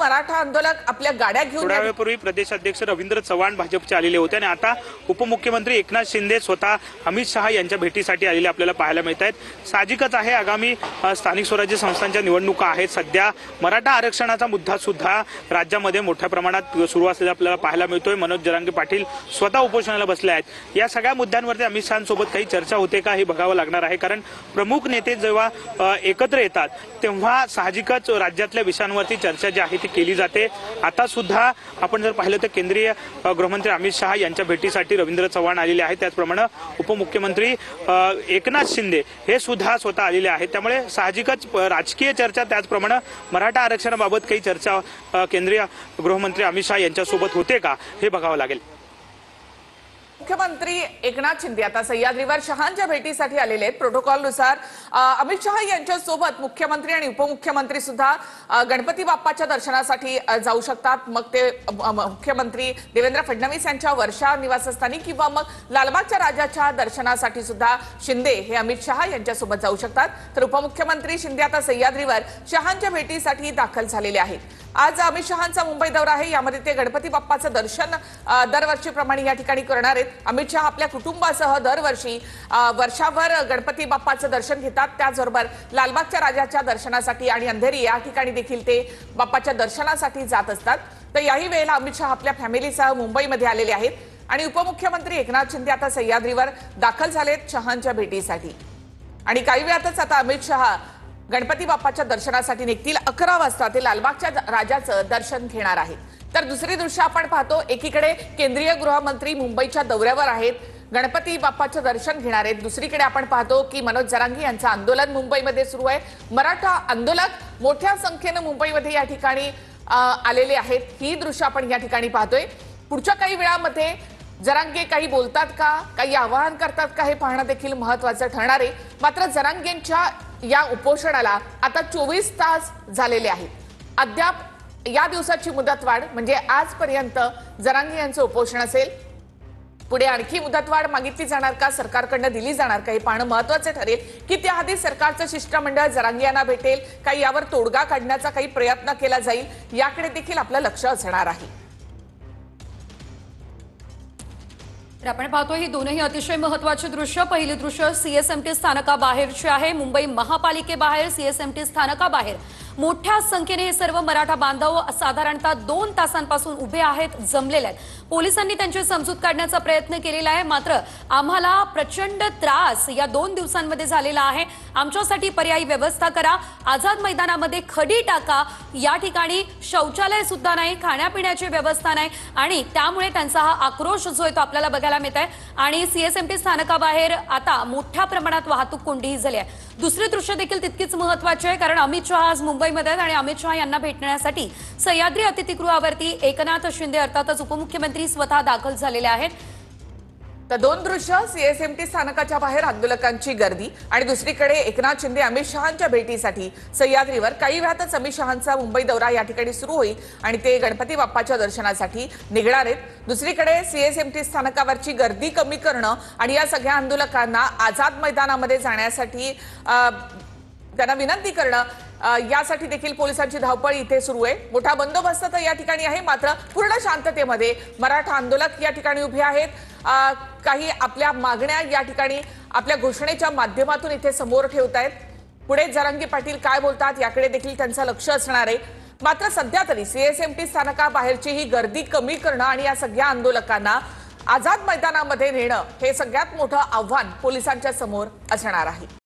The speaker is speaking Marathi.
मराठा आंदोलक आपल्या गाड्या घेऊन थोड्या वेळापूर्वी प्रदेशाध्यक्ष रवींद्र चव्हाण भाजपचे आलेले होते आणि आता उपमुख्यमंत्री एकनाथ शिंदे स्वतः अमित शहा यांच्या भेटीसाठी आलेले आपल्याला पाहायला मिळत आहेत। साहजिकच आहे, आगामी स्थानिक स्वराज्य संस्थांच्या निवडणुका आहेत। सध्या मराठा आरक्षणाचा मुद्दा सुद्धा राज्यामध्ये मोठ्या प्रमाणात सुरू असलेला आपल्याला पाहायला मिळतोय। मनोज जरांगे पाटील स्वतः उपोषणाला बसले आहेत। या सगळ्या मुद्द्यांवरती अमित शहांसोबत काही चर्चा होते का हे बघावं लागणार आहे, कारण प्रमुख नेते जेव्हा एकत्र येतात तेव्हा साहजिकच राज्यातल्या विषयांवरती चर्चा जी आहे ती केली जाते। आता सुद्धा आपण जर पाहिलं तर केंद्रीय गृहमंत्री अमित शहा यांच्या भेटीसाठी रवींद्र चव्हाण आलेले आहेत, त्याचप्रमाणे उपमुख्यमंत्री एकनाथ शिंदे हे सुद्धा स्वतः आलेले आहेत। त्यामुळे साहजिकच राजकीय चर्चा, त्याचप्रमाणे मराठा आरक्षणाबाबत काही चर्चा केंद्रीय गृहमंत्री अमित शहा यांच्यासोबत होते का हे बघावं लागेल। मुख्यमंत्री एकनाथ शिंदे आता सह्याद्रीवर शहांच्या भेटीसाठी आलेले आहेत। प्रोटोकॉलनुसार अमित शहा यांच्या सोबत मुख्यमंत्री आणि उपमुख्यमंत्री सुद्धा गणपती बाप्पाच्या दर्शनासाठी जाऊ शकतात। मग ते मुख्यमंत्री देवेंद्र फडणवीस यांच्या वर्षा निवासस्थानी किंवा मग लालबागच्या राजाच्या दर्शनासाठी सुद्धा शिंदे हे अमित शहा यांच्या सोबत जाऊ शकतात। तर उपमुख्यमंत्री शिंदे आता सह्याद्रीवर शहांच्या भेटीसाठी दाखल झालेले आहेत। आज अमित शहांचा मुंबई दौरा आहे, यामध्ये ते गणपती बाप्पाचं दर्शन दरवर्षीप्रमाणे या ठिकाणी करणार आहेत। अमित शहा आपल्या कुटुंबासह दरवर्षी वर्षाभर गणपती बाप्पाचं दर्शन घेतात। त्याचबरोबर लालबागच्या राजाच्या दर्शनासाठी आणि अंधेरी या ठिकाणी देखील ते बाप्पाच्या दर्शनासाठी जात असतात। तर याही वेळेला अमित शहा आपल्या फॅमिलीसह मुंबईमध्ये आलेले आहेत आणि उपमुख्यमंत्री एकनाथ शिंदे आता सह्याद्रीवर दाखल झालेत शहांच्या भेटीसाठी। आणि काही वेळातच आता अमित शहा गणपती बाप्पाच्या दर्शनासाठी निघतील। 11 वाजता ते लालबागच्या राजाचं दर्शन घेणार आहेत। तर दुसरी दृश्य आपण पाहतो, एकीकडे केंद्रीय गृहमंत्री मुंबईच्या दौऱ्यावर आहेत, गणपती बाप्पाचं दर्शन घेणार आहेत। दुसरीकडे आपण पाहतो की मनोज जरांगे यांचं आंदोलन मुंबईमध्ये सुरू आहे। मराठा आंदोलक मोठ्या संख्येने मुंबईमध्ये या ठिकाणी आलेले आहेत। ही दृश्य आपण या ठिकाणी पाहतोय। पुढच्या काही वेळामध्ये जरांगे काही बोलतात का, काही आवाहन करतात का हे पाहणं देखील महत्त्वाचं ठरणार आहे। मात्र जरांगेंच्या या उपोषणाला आता 24 तास झालेले आहेत। अद्याप या दिवसाची मुदतवाढ म्हणजे आजपर्यंत जरांगे यांचं उपोषण असेल। पुढे आणखी मुदतवाढ मागितली जाणार का, सरकारकडून दिली जाणार का हे पाहणं महत्त्वाचं ठरेल की त्याआधी सरकारचं शिष्टमंडळ जरांगे यांना भेटेल, काही यावर तोडगा काढण्याचा काही प्रयत्न केला जाईल, याकडे देखील आपलं लक्ष असणार आहे। आपण पाहतो ही दोनही अतिशय महत्त्वाची दृश्य। पहिली दृश्य सीएसएमटी स्थानकाबाहेरची आहे। मुंबई महापालिकेबाहेर सीएसएमटी स्थानकाबाहेर मोठ्या संख्येने हे सर्व मराठा बांधव साधारणतः 2 तासांपासून उभे आहेत, जमलेले आहेत। पोलिसांनी त्यांची समजूत काढण्याचा प्रयत्न केलेला आहे, मात्र आम्हाला प्रचंड त्रास या 2 दिवसांमध्ये झालेला आहे। आमच्यासाठी पर्यायी व्यवस्था करा, आझाद मैदानामध्ये खडी टाका, या ठिकाणी शौचालय सुद्धा नाही, खाण्यापिण्याची व्यवस्था नाही आणि त्यामुळे त्यांचा हा आक्रोश जो आहे तो आपल्याला बघायला मिळत आहे। आणि सीएसएमटी स्थानकाबाहेर आता मोठ्या प्रमाणात वाहतूक कोंडी झाली आहे। दुसरी दृश्य देखील तितकीच महत्त्वाची आहे, कारण अमित शहा आज मुंबईमध्ये आहेत आणि अमित शहा यांना भेटण्यासाठी सह्याद्री अतिथीगृहावरती एकनाथ शिंदे अर्थातच उपमुख्यमंत्री स्वतः दाखल झालेले आहेत। तर दोन दृश्य, सीएसएमटी स्थानकाच्या बाहेर आंदोलकांची गर्दी आणि दुसरीकडे एकनाथ शिंदे अमित शहांच्या भेटीसाठी सह्याद्रीवर। काही वेळातच अमित शहांचा मुंबई दौरा या ठिकाणी सुरू होईल आणि ते गणपती बाप्पाच्या दर्शनासाठी निघणार आहेत। दुसरीकडे सीएसएमटी स्थानकावरची गर्दी कमी करणं आणि या सगळ्या आंदोलकांना आझाद मैदानामध्ये जाण्यासाठी त्यांना विनंती करणं, यासाठी देखील पोलिसांची धावपळ इथे सुरू आहे। मोठा बंदोबस्त तर या ठिकाणी आहे, मात्र पूर्ण शांततेमध्ये मराठा आंदोलक या ठिकाणी उभे आहेत। काही आपल्या मागण्या या ठिकाणी आपल्या घोषणेच्या माध्यमातून इथे समोर ठेवत आहेत। पुढे जरांगे पाटील काय बोलतात याकडे देखील त्यांचं लक्ष असणार आहे। मात्र सध्या तरी सीएसएमटी स्थानकाबाहेरची ही गर्दी कमी करणं आणि या सगळ्या आंदोलकांना आझाद मैदानामध्ये नेणं हे सगळ्यात मोठं आव्हान पोलिसांच्या समोर असणार आहे।